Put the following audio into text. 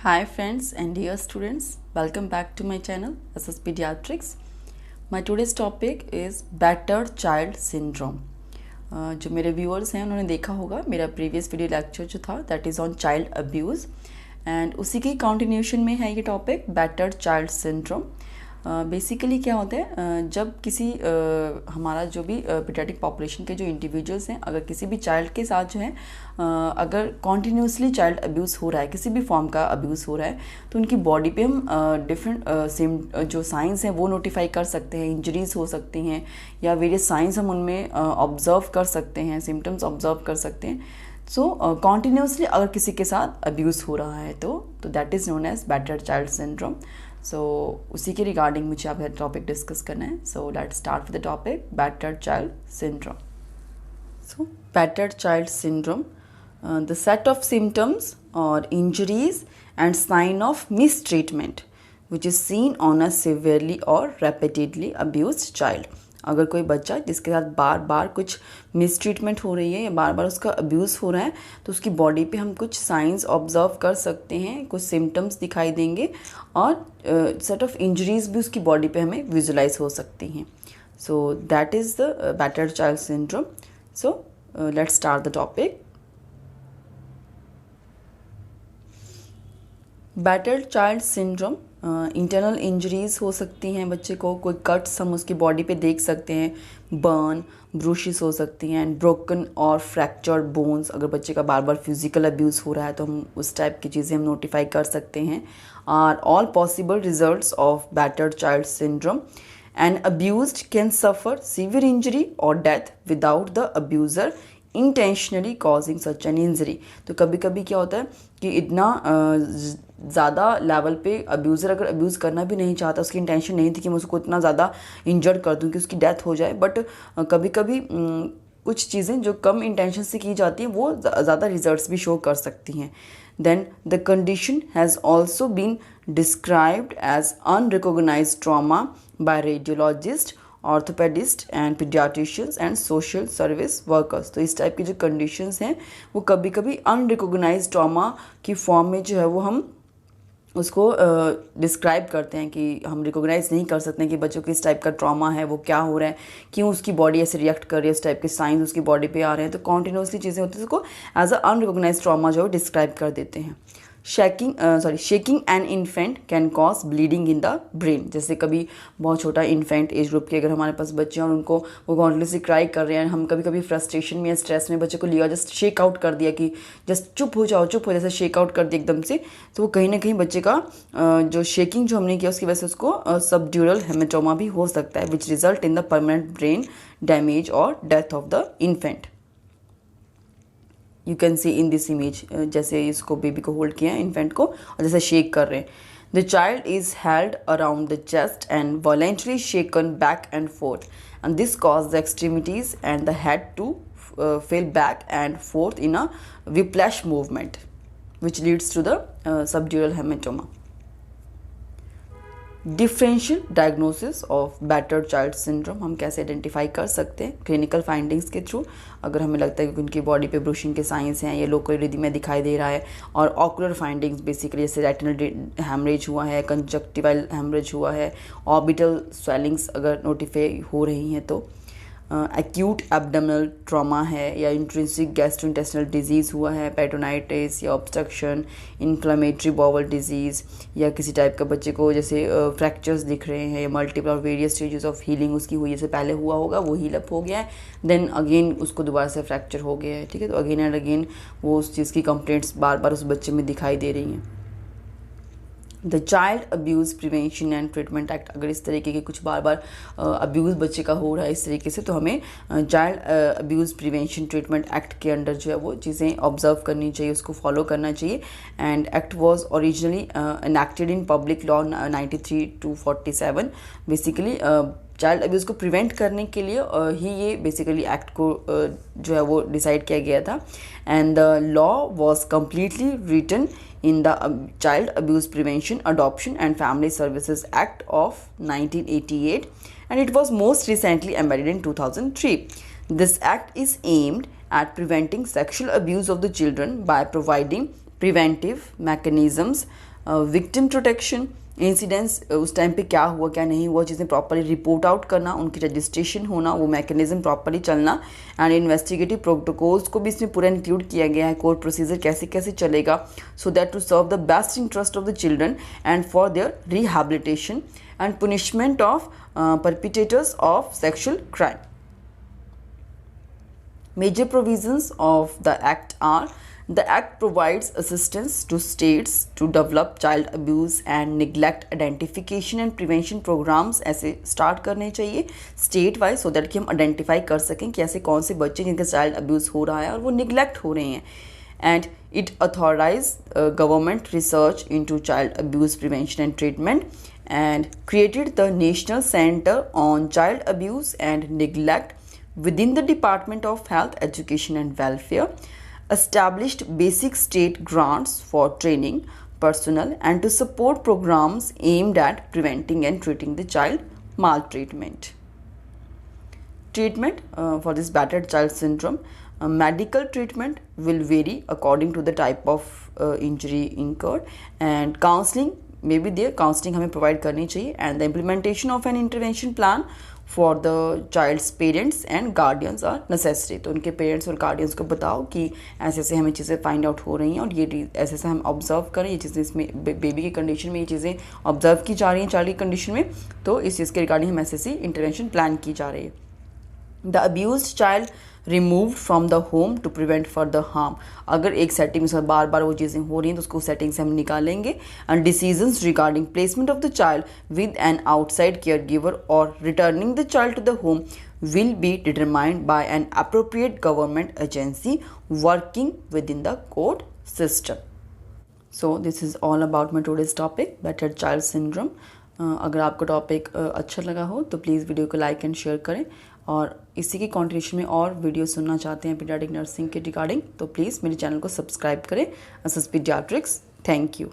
Hi friends and dear students, welcome back to my channel SS Pediatrics. My today's topic is battered child syndrome. जो मेरे viewers हैं उन्होंने देखा होगा मेरा प्रीवियस वीडियो लेक्चर जो था that is on child abuse and उसी के कंटिन्यूशन में है ये topic battered child syndrome. Basically क्या होता है जब किसी हमारा जो भी पीडियाट्रिक पॉपुलेशन के जो इंडिविजुअल्स हैं अगर किसी भी चाइल्ड के साथ जो है अगर कॉन्टीन्यूसली चाइल्ड अब्यूज़ हो रहा है, किसी भी फॉर्म का अब्यूज़ हो रहा है, तो उनकी बॉडी पे हम डिफरेंट सेम जो साइंस हैं वो नोटिफाई कर सकते हैं. इंजरीज हो सकती हैं या वेरियस साइंस हम उनमें ऑब्जर्व कर सकते हैं, सिम्टम्स ऑब्जर्व कर सकते हैं. सो कॉन्टीन्यूसली अगर किसी के साथ अब्यूज़ हो रहा है तो that is known as battered child syndrome. So उसी के रिगार्डिंग मुझे आप टॉपिक डिस्कस करना है. So let's start with the topic battered child syndrome. So, battered child syndrome, the set of symptoms or injuries and sign of mistreatment which is seen on a severely or repeatedly abused child. अगर कोई बच्चा जिसके साथ बार बार कुछ mistreatment हो रही है या बार बार उसका अब्यूज़ हो रहा है तो उसकी बॉडी पे हम कुछ साइंस ऑब्जर्व कर सकते हैं, कुछ सिम्टम्स दिखाई देंगे और सेट ऑफ इंजरीज भी उसकी बॉडी पे हमें विजुलाइज हो सकती हैं. So that is the battered child syndrome. So let's start the topic. Battered child syndrome internal injuries हो सकती हैं बच्चे को, कोई कट्स हम उसकी बॉडी पे देख सकते हैं, बर्न ब्रूशेस हो सकती हैं एंड ब्रोकन और फ्रैक्चर्ड बोन्स. अगर बच्चे का बार बार फिजिकल अब्यूज़ हो रहा है तो हम उस टाइप की चीज़ें हम नोटिफाई कर सकते हैं. Are all possible results of battered child syndrome. An abused can suffer severe injury or death without the abuser intentionally causing such an injury. तो कभी कभी क्या होता है कि इतना ज़्यादा लेवल पे अब्यूज़र अगर अब्यूज़ करना भी नहीं चाहता, उसकी इंटेंशन नहीं थी कि मैं उसको इतना ज़्यादा इंजर्ड कर दूँ कि उसकी डेथ हो जाए, बट कभी कभी कुछ चीज़ें जो कम इंटेंशन से की जाती हैं वो ज़्यादा रिजल्ट्स भी शो कर सकती हैं. Then the condition has also been described as unrecognized trauma by radiologists, orthopedists and pediatricians and social service workers. तो इस टाइप की जो conditions हैं वो कभी कभी unrecognized trauma की फॉर्म में जो है वो हम उसको डिस्क्राइब करते हैं कि हम रिकॉग्नाइज नहीं कर सकते हैं कि बच्चों को इस टाइप का ट्रॉमा है, वो क्या हो रहा है, क्यों उसकी बॉडी ऐसे रिएक्ट कर रही है, इस टाइप के साइंस उसकी बॉडी पे आ रहे हैं. तो कॉन्टिन्यूसली चीज़ें होती हैं उसको एज अ अनरिकॉग्नाइज ट्रॉमा जो है डिस्क्राइब कर देते हैं. Shaking an infant can cause bleeding in the brain. जैसे कभी बहुत छोटा इन्फेंट एज ग्रुप के अगर हमारे पास बच्चे हैं और उनको वो कॉन्टिन्यूसली क्राई कर रहे हैं, हम कभी कभी फ्रस्ट्रेशन में या स्ट्रेस में बच्चे को लिया, जस्ट शेक आउट कर दिया कि जस्ट चुप हो जाओ, चुप हो, जैसे शेक आउट कर दिया एकदम से, तो वो कहीं ना कहीं बच्चे का जो शेकिंग जो हमने किया उसकी वजह से उसको सबड्यूरल हेमेटोमा भी हो सकता है which result in the permanent brain damage और death of the infant. You can see in this image, जैसे इसको बेबी को होल्ड किया है इन्फेंट को और जैसे शेक कर रहे हैं. The child is held around the chest and violently shaken back and forth and this cause the extremities and the head to flail back and forth in a whiplash movement which leads to the subdural hematoma. Differential diagnosis of battered child syndrome हम कैसे identify कर सकते हैं clinical findings के through. अगर हमें लगता है कि उनकी बॉडी पे ब्रूशिंग के साइंस हैं, ये लोकल रिदीमा दिखाई दे रहा है, और ऑकुलर फाइंडिंग्स बेसिकली जैसे रेटिनल हैमरेज हुआ है, कंजक्टिवल हैमरेज हुआ है, ऑर्बिटल स्वेलिंग्स अगर नोटिफाई हो रही हैं, तो एक्यूट एब्डोमिनल ट्रॉमा है या इंट्रिंसिक गैस्ट्रोइंटेस्टिनल डिजीज़ हुआ है, पेटोनाइटिस या ऑब्स्ट्रक्शन, इन्फ्लेमेटरी बाउल डिजीज़, या किसी टाइप का बच्चे को जैसे फ्रैक्चर्स दिख रहे हैं या मल्टीपल और वेरियस स्टेजेस ऑफ हीलिंग उसकी हुई, जैसे पहले हुआ होगा वो हील अप हो गया है, देन अगेन उसको दोबारा से फ्रैक्चर हो गया है. ठीक है, तो अगेन एंड अगेन वो उस चीज़ की कंप्लेंट्स बार बार उस बच्चे में दिखाई दे रही हैं. The child abuse prevention and treatment act, अगर इस तरीके के कुछ बार बार अब्यूज़ बच्चे का हो रहा है इस तरीके से, तो हमें child abuse prevention treatment act के अंडर जो है वो चीज़ें ऑब्जर्व करनी चाहिए, उसको फॉलो करना चाहिए. And act was originally enacted in public law 93/247. Basically child abuse को प्रिवेंट करने के लिए ही ये बेसिकली एक्ट को जो है वो डिसाइड किया गया था. And the law was completely written in the Child Abuse Prevention, Adoption and Family Services Act of 1988, and it was most recently amended in 2003. This act is aimed at preventing sexual abuse of the children by providing preventive mechanisms, victim protection, incidents उस time पे क्या हुआ क्या नहीं हुआ, चीज़ें properly report out करना, उनकी रजिस्ट्रेशन होना, वो मैकेनिज्म प्रॉपरली चलना, एंड इन्वेस्टिगेटिव प्रोटोकॉल्स को भी इसमें पूरा इंक्लूड किया गया है, कोर्ट प्रोसीजर कैसे कैसे चलेगा, so that to serve the best interest of the children and for their rehabilitation and punishment of perpetrators of sexual crime. Major provisions of the Act are: the Act provides assistance to states to develop child abuse and neglect identification and prevention programs. ऐसे start करने चाहिए state wise so that कि हम identify कर सकें कि ऐसे कौन से बच्चे जिनका child abuse हो रहा है और वो neglect हो रहे हैं. And it authorizes government research into child abuse prevention and treatment, and created the National Center on Child Abuse and Neglect within the Department of Health, Education and Welfare, established basic state grants for training personnel and to support programs aimed at preventing and treating the child maltreatment. Treatment for this battered child syndrome. Medical treatment will vary according to the type of injury incurred, and counseling may be there. Counseling हमें provide करनी चाहिए, and the implementation of an intervention plan for the child's parents and guardians are necessary. तो उनके parents और guardians को बताओ कि ऐसे ऐसे हमें चीज़ें फाइंड आउट हो रही हैं और ये ऐसे ऐसे हम ऑब्जर्व करें, ये चीज़ें इसमें बेबी की कंडीशन में ये चीज़ें ऑब्जर्व की जा रही हैं चाइल्ड की कंडीशन में, तो इस चीज़ के रिगार्डिंग हम ऐसे ऐसी इंटरवेंशन प्लान की जा रही है. The abused child removed from the home to prevent further harm. अगर एक सेटिंग में बार बार वो चीज़ें हो रही हैं तो उसको सेटिंग से हम निकालेंगे. And decisions regarding placement of the child with an outside caregiver और returning the child to the home will be determined by an appropriate government agency working within the court system. So this is all about my today's topic, battered child syndrome. अगर आपको topic अच्छा लगा हो तो please video को like and share करें, और इसी की कंटिन्यूशन में और वीडियो सुनना चाहते हैं पीडियाट्रिक नर्सिंग के रिगार्डिंग तो प्लीज़ मेरे चैनल को सब्सक्राइब करें, एसएस पीडियाट्रिक्स. Thank you.